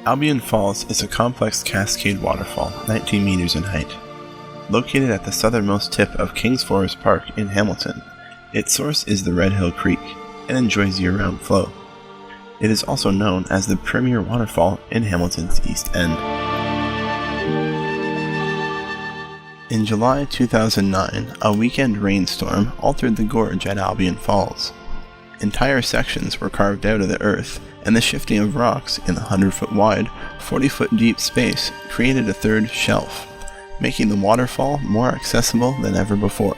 Albion Falls is a complex cascade waterfall, 19 meters in height. Located at the southernmost tip of Kings Forest Park in Hamilton, its source is the Red Hill Creek and enjoys year-round flow. It is also known as the premier waterfall in Hamilton's East End. In July 2009, a weekend rainstorm altered the gorge at Albion Falls. Entire sections were carved out of the earth, and the shifting of rocks in the 100-foot wide, 40-foot deep space created a third shelf, making the waterfall more accessible than ever before.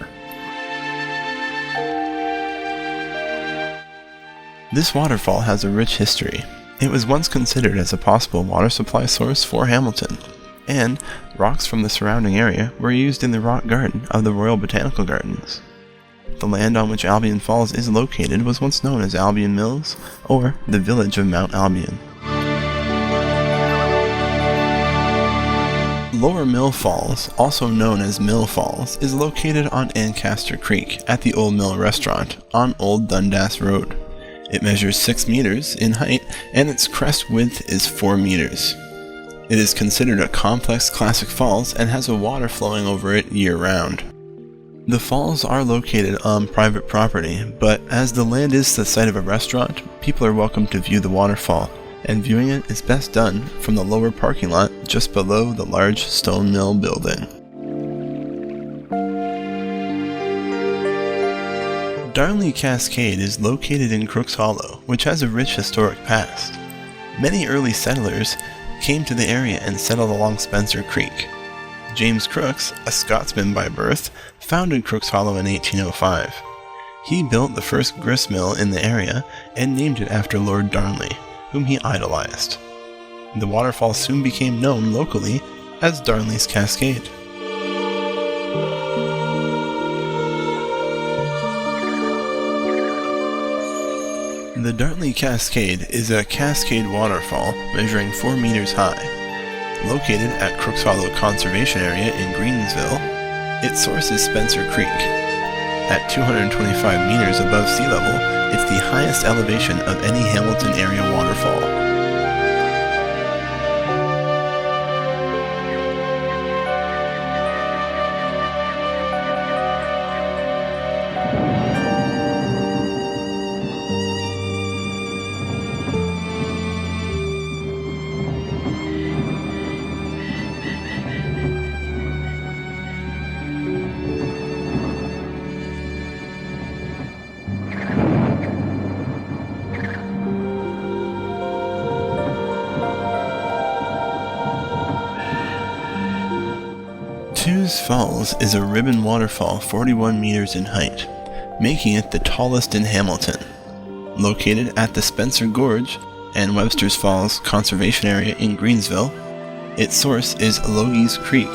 This waterfall has a rich history. It was once considered as a possible water supply source for Hamilton, and rocks from the surrounding area were used in the rock garden of the Royal Botanical Gardens. The land on which Albion Falls is located was once known as Albion Mills, or the village of Mount Albion. Lower Mill Falls, also known as Mill Falls, is located on Ancaster Creek at the Old Mill Restaurant on Old Dundas Road. It measures 6 meters in height, and its crest width is 4 meters. It is considered a complex classic falls and has a water flowing over it year-round. The falls are located on private property, but as the land is the site of a restaurant, people are welcome to view the waterfall, and viewing it is best done from the lower parking lot just below the large stone mill building. Darnley Cascade is located in Crooks Hollow, which has a rich historic past. Many early settlers came to the area and settled along Spencer Creek. James Crooks, a Scotsman by birth, founded Crooks Hollow in 1805. He built the first grist mill in the area and named it after Lord Darnley, whom he idolized. The waterfall soon became known locally as Darnley's Cascade. The Darnley Cascade is a cascade waterfall measuring 4 meters high. Located at Crooks Hollow Conservation Area in Greensville, its source is Spencer Creek. At 225 meters above sea level, it's the highest elevation of any Hamilton area waterfall. Tews Falls is a ribbon waterfall 41 meters in height, making it the tallest in Hamilton. Located at the Spencer Gorge and Webster's Falls Conservation Area in Greensville, its source is Logies Creek.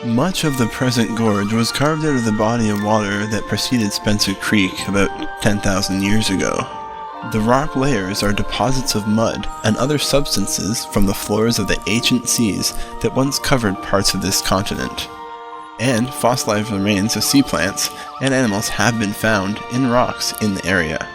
Much of the present gorge was carved out of the body of water that preceded Spencer Creek about 10,000 years ago. The rock layers are deposits of mud and other substances from the floors of the ancient seas that once covered parts of this continent. And fossilized remains of sea plants and animals have been found in rocks in the area.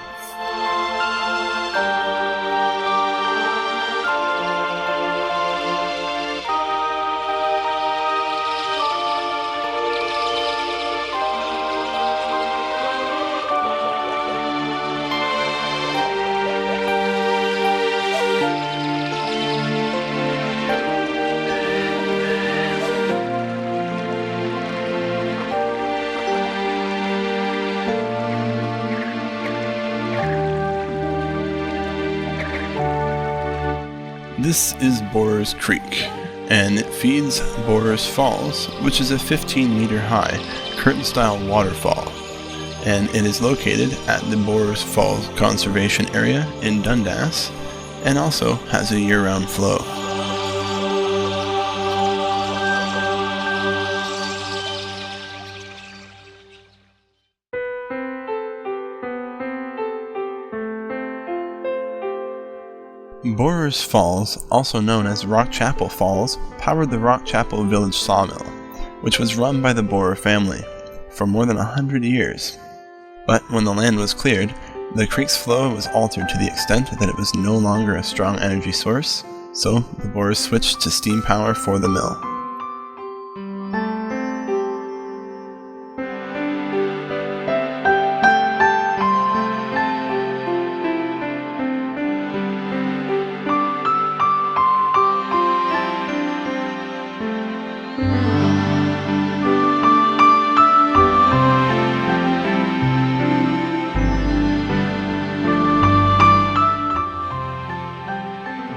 This is Borers Creek, and it feeds Borers Falls, which is a 15-meter high, curtain-style waterfall, and it is located at the Borers Falls Conservation Area in Dundas, and also has a year-round flow. Borers Falls, also known as Rock Chapel Falls, powered the Rock Chapel Village sawmill, which was run by the Borer family for more than 100 years. But when the land was cleared, the creek's flow was altered to the extent that it was no longer a strong energy source, so the Borers switched to steam power for the mill.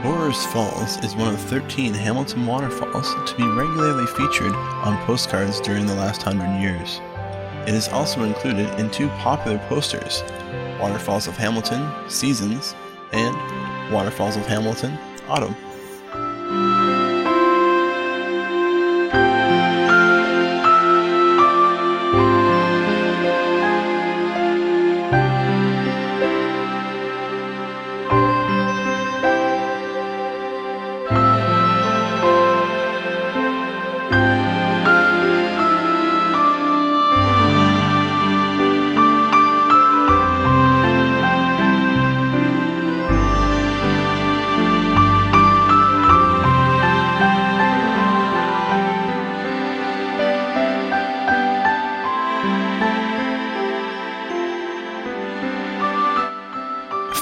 Borers Falls is one of 13 Hamilton waterfalls to be regularly featured on postcards during the last 100 years. It is also included in two popular posters, Waterfalls of Hamilton, Seasons, and Waterfalls of Hamilton, Autumn.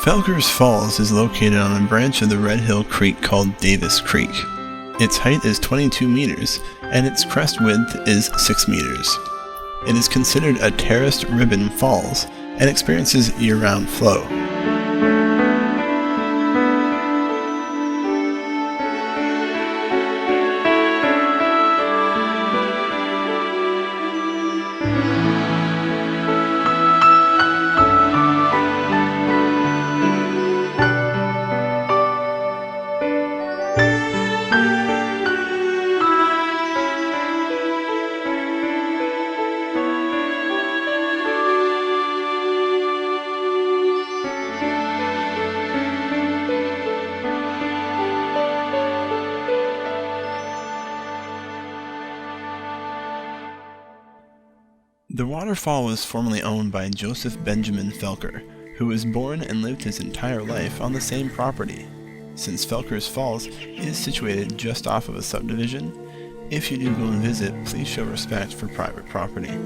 Felkers Falls is located on a branch of the Red Hill Creek called Davis Creek. Its height is 22 meters, and its crest width is 6 meters. It is considered a terraced ribbon falls and experiences year-round flow. The waterfall was formerly owned by Joseph Benjamin Felker, who was born and lived his entire life on the same property. Since Felkers Falls is situated just off of a subdivision, if you do go and visit, please show respect for private property.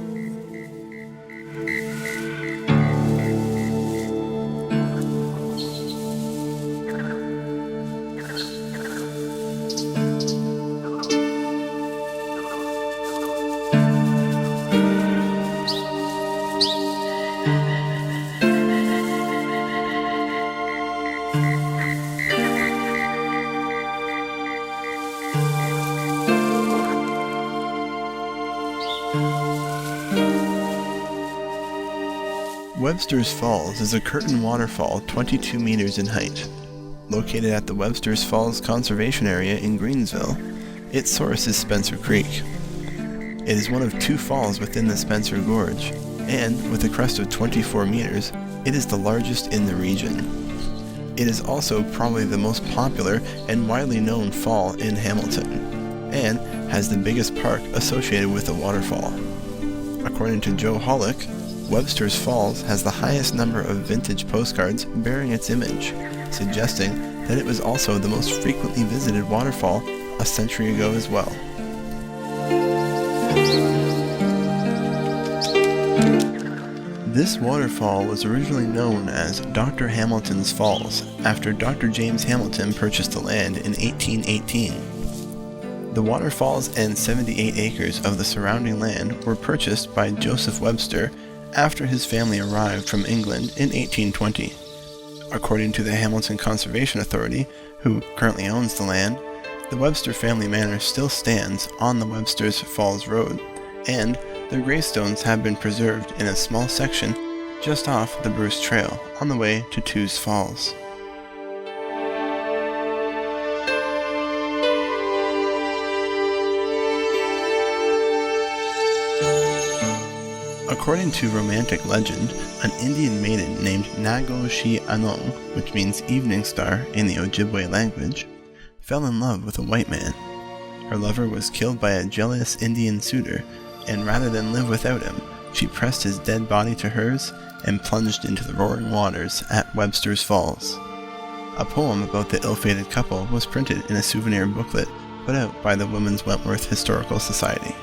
Webster's Falls is a curtain waterfall 22 meters in height. Located at the Webster's Falls Conservation Area in Greensville, its source is Spencer Creek. It is one of two falls within the Spencer Gorge, and with a crest of 24 meters, it is the largest in the region. It is also probably the most popular and widely known fall in Hamilton, and has the biggest park associated with the waterfall. According to Joe Hollick, Webster's Falls has the highest number of vintage postcards bearing its image, suggesting that it was also the most frequently visited waterfall a century ago as well. This waterfall was originally known as Dr. Hamilton's Falls after Dr. James Hamilton purchased the land in 1818. The waterfalls and 78 acres of the surrounding land were purchased by Joseph Webster after his family arrived from England in 1820. According to the Hamilton Conservation Authority, who currently owns the land, the Webster family manor still stands on the Webster's Falls Road, and their gravestones have been preserved in a small section just off the Bruce Trail on the way to Tews Falls. According to romantic legend, an Indian maiden named Nago Shi Anong, which means evening star in the Ojibwe language, fell in love with a white man. Her lover was killed by a jealous Indian suitor, and rather than live without him, she pressed his dead body to hers and plunged into the roaring waters at Webster's Falls. A poem about the ill-fated couple was printed in a souvenir booklet put out by the Women's Wentworth Historical Society.